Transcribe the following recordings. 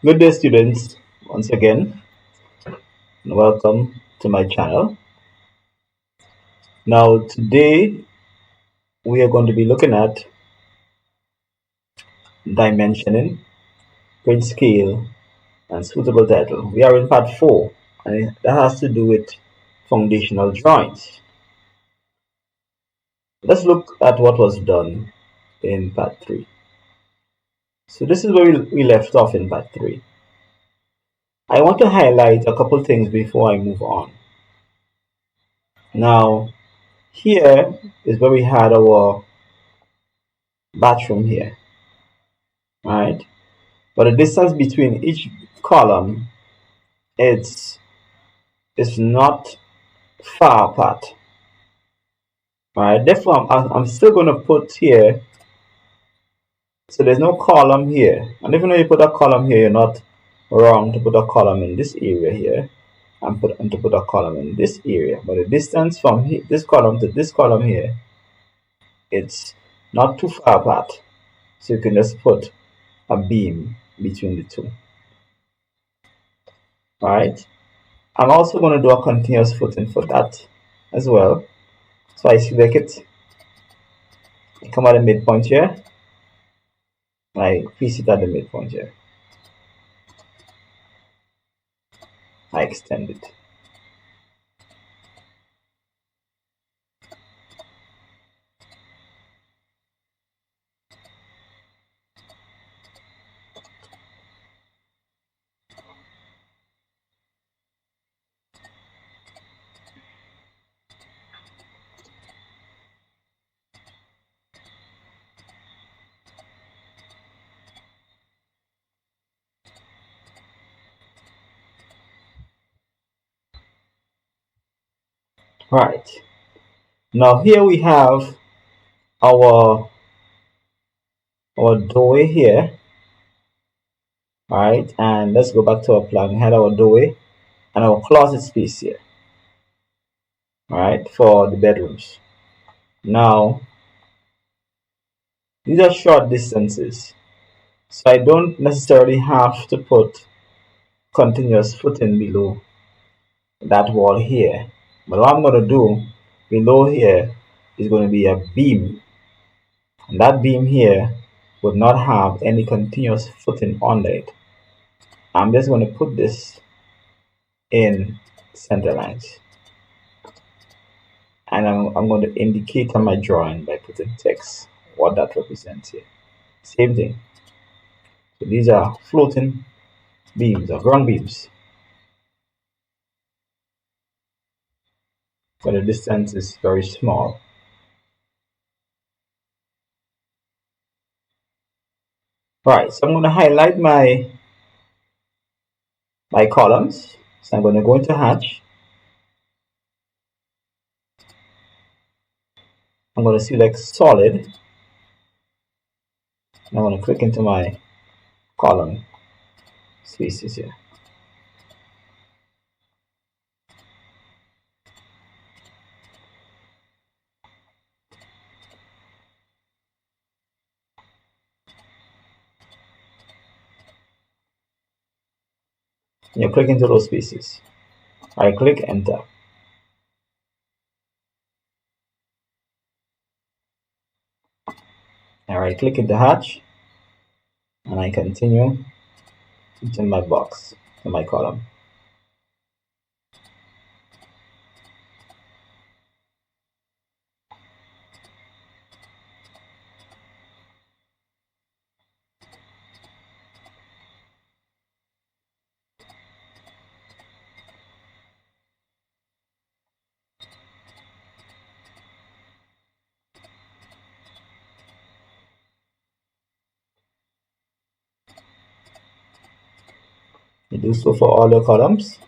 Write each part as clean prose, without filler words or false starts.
Good day, students. Once again, welcome to my channel. Now, today we are going to be looking at dimensioning, print scale, and suitable title. We are in part 4, and that has to do with foundational drawings. Let's look at what was done in part 3. So, this is where we left off in part 3. I want to highlight a couple things before I move on. Now, here is where we had our bathroom here, right? But the distance between each column it's is not far apart, right? Therefore, I'm still going to put here, so there's no column here. And even though you put a column here, you're not wrong to put a column in this area here and to put a column in this area. But the distance from this column to this column here, it's not too far apart. So you can just put a beam between the two, right? I'm also going to do a continuous footing for that as well. So I select it, I come at the midpoint here, I place it at the midpoint here, I extend it. Right. Now here we have our doorway here, right? And let's go back to our plan. We had our doorway and our closet space here, right, for the bedrooms. Now these are short distances, so I don't necessarily have to put continuous footing below that wall here. But what I'm going to do below here is going to be a beam, and that beam here would not have any continuous footing on it. I'm just going to put this in center lines, and I'm going to indicate on my drawing by putting text what that represents here. Same thing. So these are floating beams or ground beams, but the distance is very small. Right, so I'm going to highlight my columns. So I'm going to go into hatch. I'm going to select solid, and I'm going to click into my column spaces here. And you click into those spaces. I click enter. I right click into hatch, and I continue into my box, in my column. You do so for all the columns.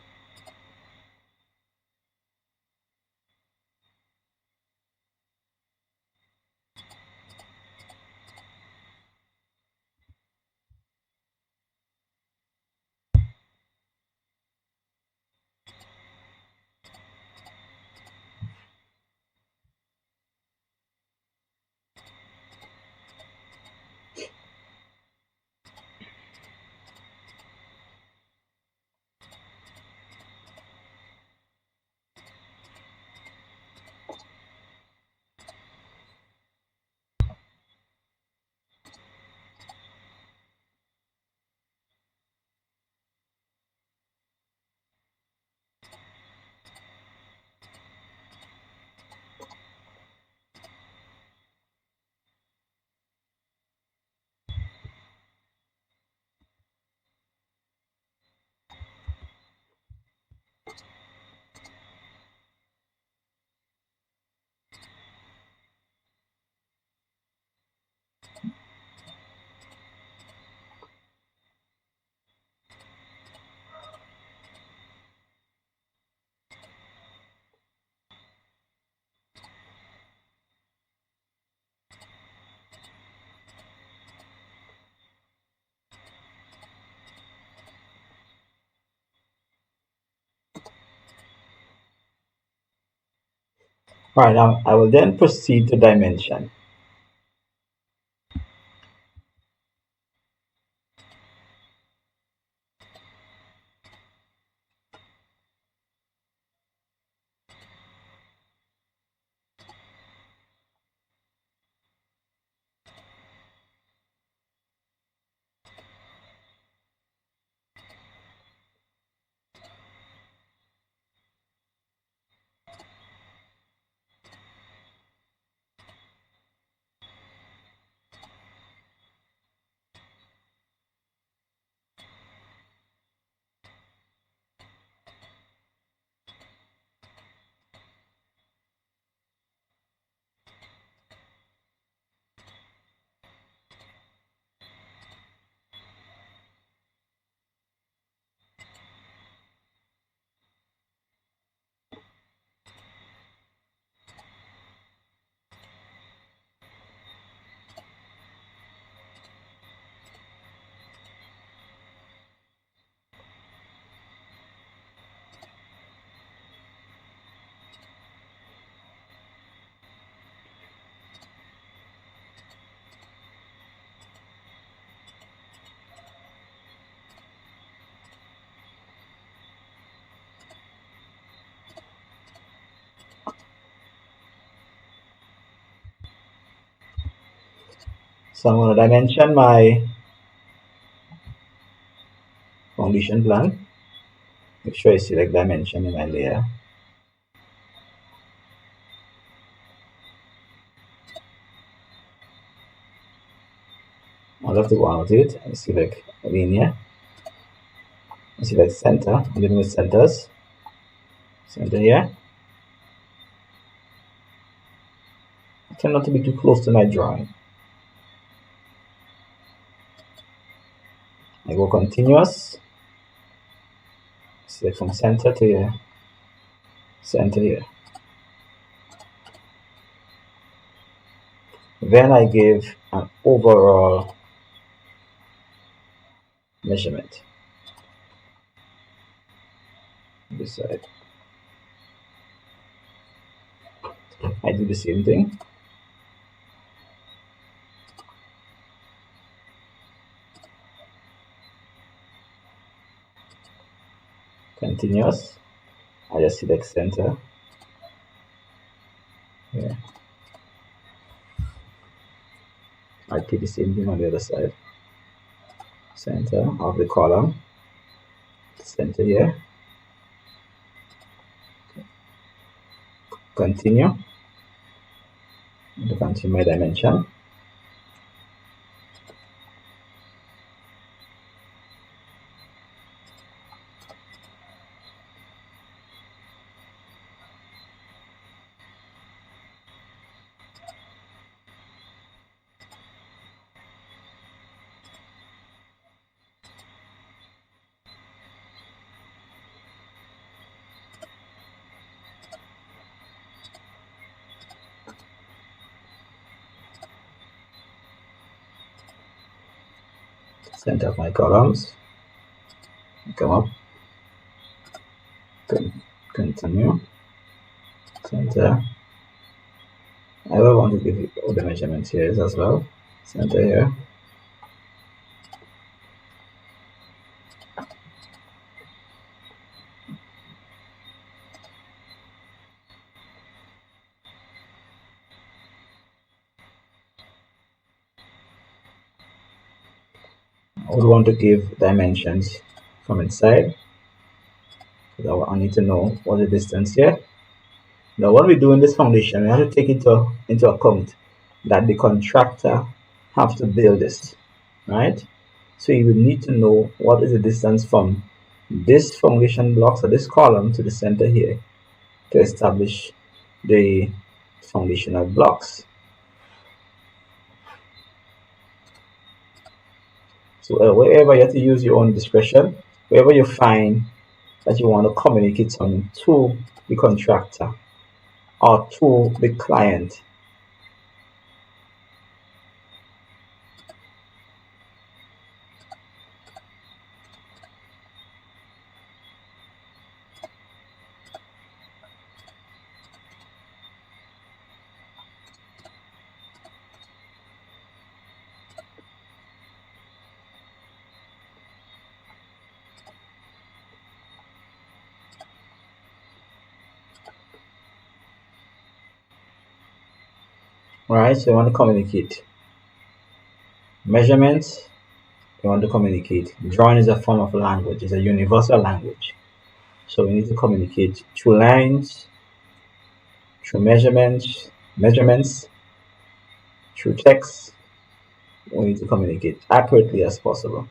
All right, now I will then proceed to dimension. So I'm going to dimension my foundation plan. Make sure I select dimension in my layer. I'll have to go out it and select linear. I select center. I'm dealing with centers. Center here. I try not to be too close to my drawing. I go continuous. Select from center to here. Center here. Then I give an overall measurement. This side. I do the same thing. Continuous. I just select center. Yeah. I do the same thing on the other side. Center of the column. Center here. Continue. To continue my dimension. Center of my columns. Come up. Continue. Center. I will want to give you all the measurements here as well. Center here. I would want to give dimensions from inside. So I need to know what the distance here. Now when we do in this foundation, we have to take into account that the contractor have to build this, right? So you will need to know what is the distance from this foundation blocks or this column to the center here to establish the foundational blocks. So wherever you have to use your own discretion, wherever you find that you want to communicate something to the contractor or to the client. Right, so you want to communicate measurements, you want to communicate. Drawing is a form of language, it's a universal language. So we need to communicate through lines, through measurements, through text. We need to communicate accurately as possible.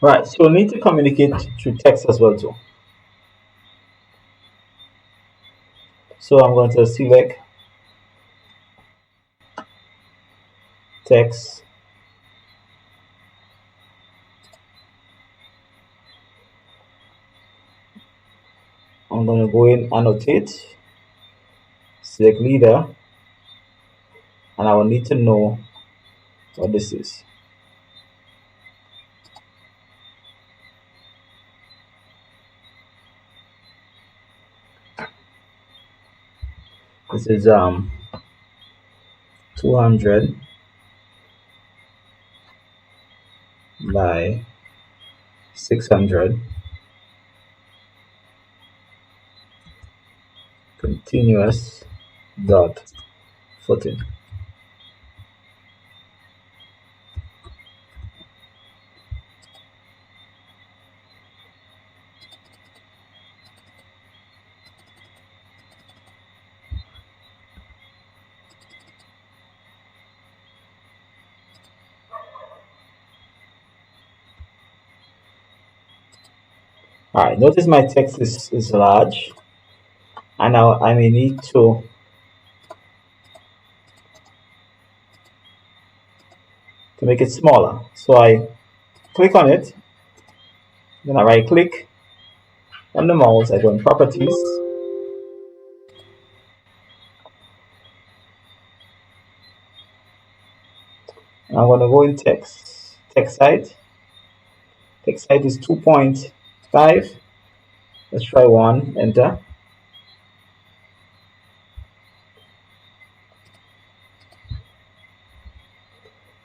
Right, so we need to communicate through text as well too. So I'm going to select text. I'm going to go in, annotate, select leader, and I will need to know what this is. This is 200 by 600 continuous dot footing. Alright, notice my text is large, and now I may need to make it smaller. So I click on it, then I right click on the mouse, I go in properties, and I'm going to go in text height. Text height is 2.5. Let's try 1, enter.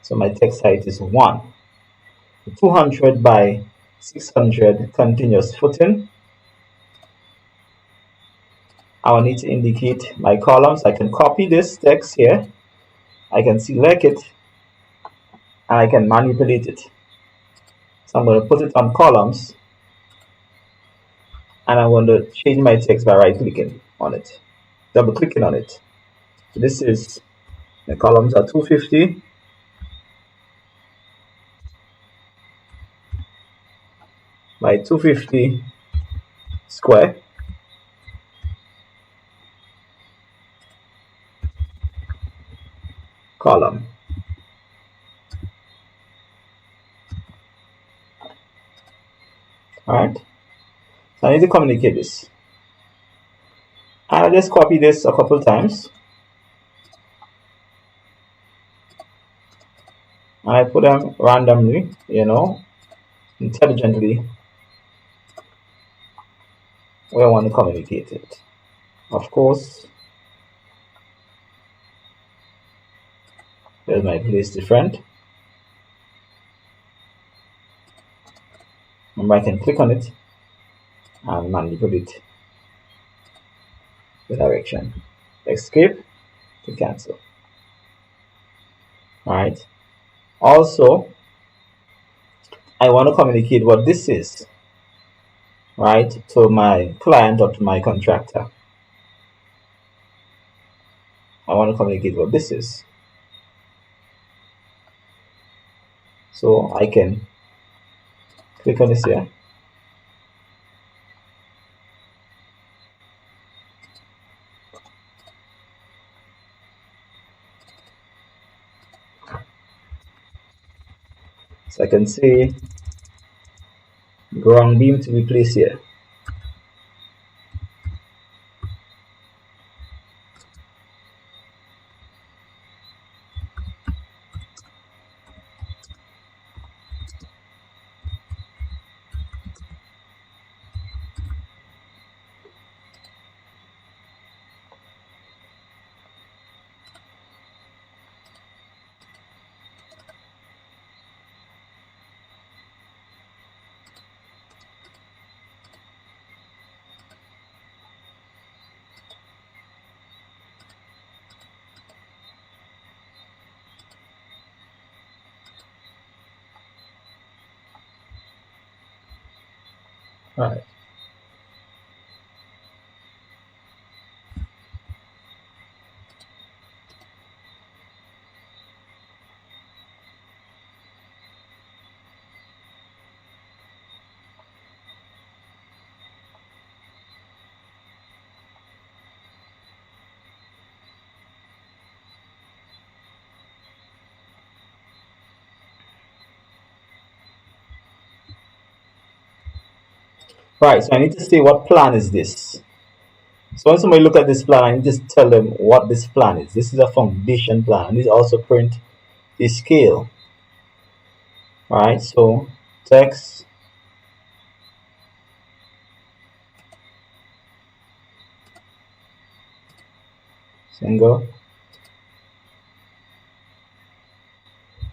So my text height is 1. 200 by 600 continuous footing. I will need to indicate my columns. I can copy this text here. I can select it, and I can manipulate it. So I'm going to put it on columns, and I'm going to change my text by right clicking on it, double clicking on it. So this is, the columns are 250 by 250 square. Column. Alright. So I need to communicate this. And I just copy this a couple times. And I put them randomly, intelligently, where I want to communicate it. Of course, there's my place different. Remember, I can click on it and manipulate the direction. Escape to cancel. Alright. Also, I want to communicate what this is, right, to my client or to my contractor. I want to communicate what this is. So I can click on this here. So I can say ground beam to be placed here. Right. Right, so I need to say what plan is this. So when somebody look at this plan, I need to tell them what this plan is. This is a foundation plan. I need to also print the scale. Alright, so text, single,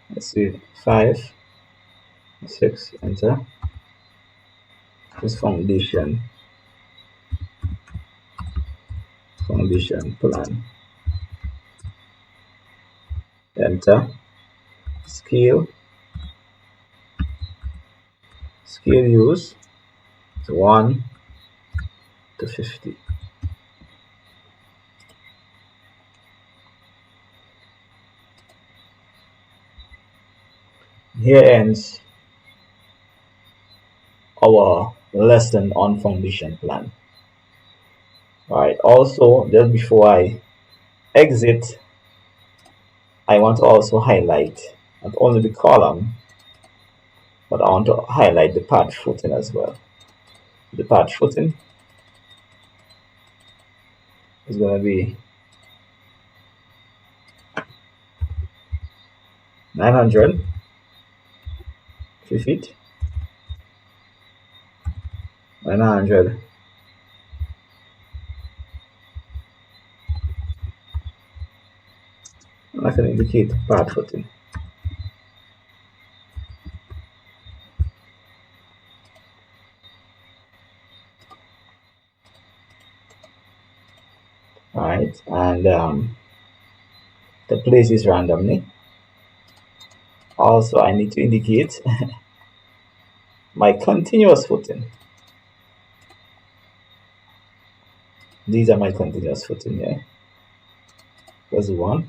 let's see, 5, 6, enter. This foundation plan, enter. Scale use 1 to 50. Here ends our lesson on foundation plan. Alright, also just before I exit, I want to also highlight not only the column, but I want to highlight the pad footing as well. The pad footing is going to be 900 feet, 900 and I can indicate pad footing. Alright, and the place is randomly. Also, I need to indicate my continuous footing. These are my continuous footing here. There's one.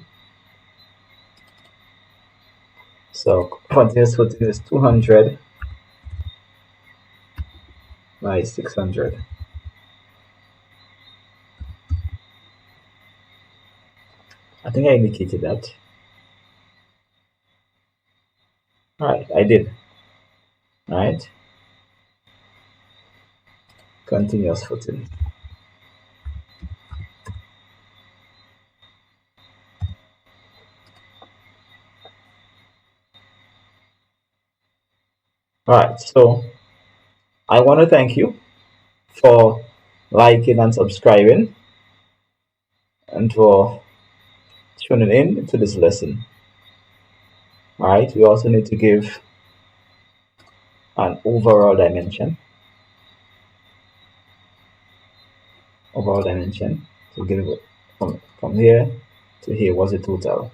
So continuous footing is 200 by 600. I think I indicated that. Alright, I did. Alright. Continuous footing. Alright, so I want to thank you for liking and subscribing and for tuning in to this lesson. Alright, we also need to give an overall dimension. To give it from here to here was the total.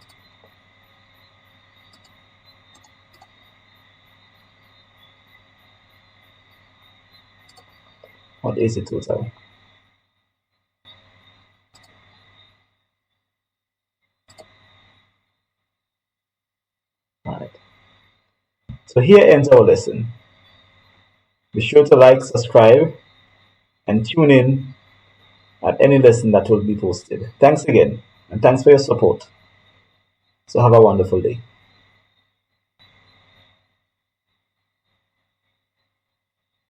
What is the total? So here ends our lesson. Be sure to like, subscribe, and tune in at any lesson that will be posted. Thanks again, and thanks for your support. So have a wonderful day.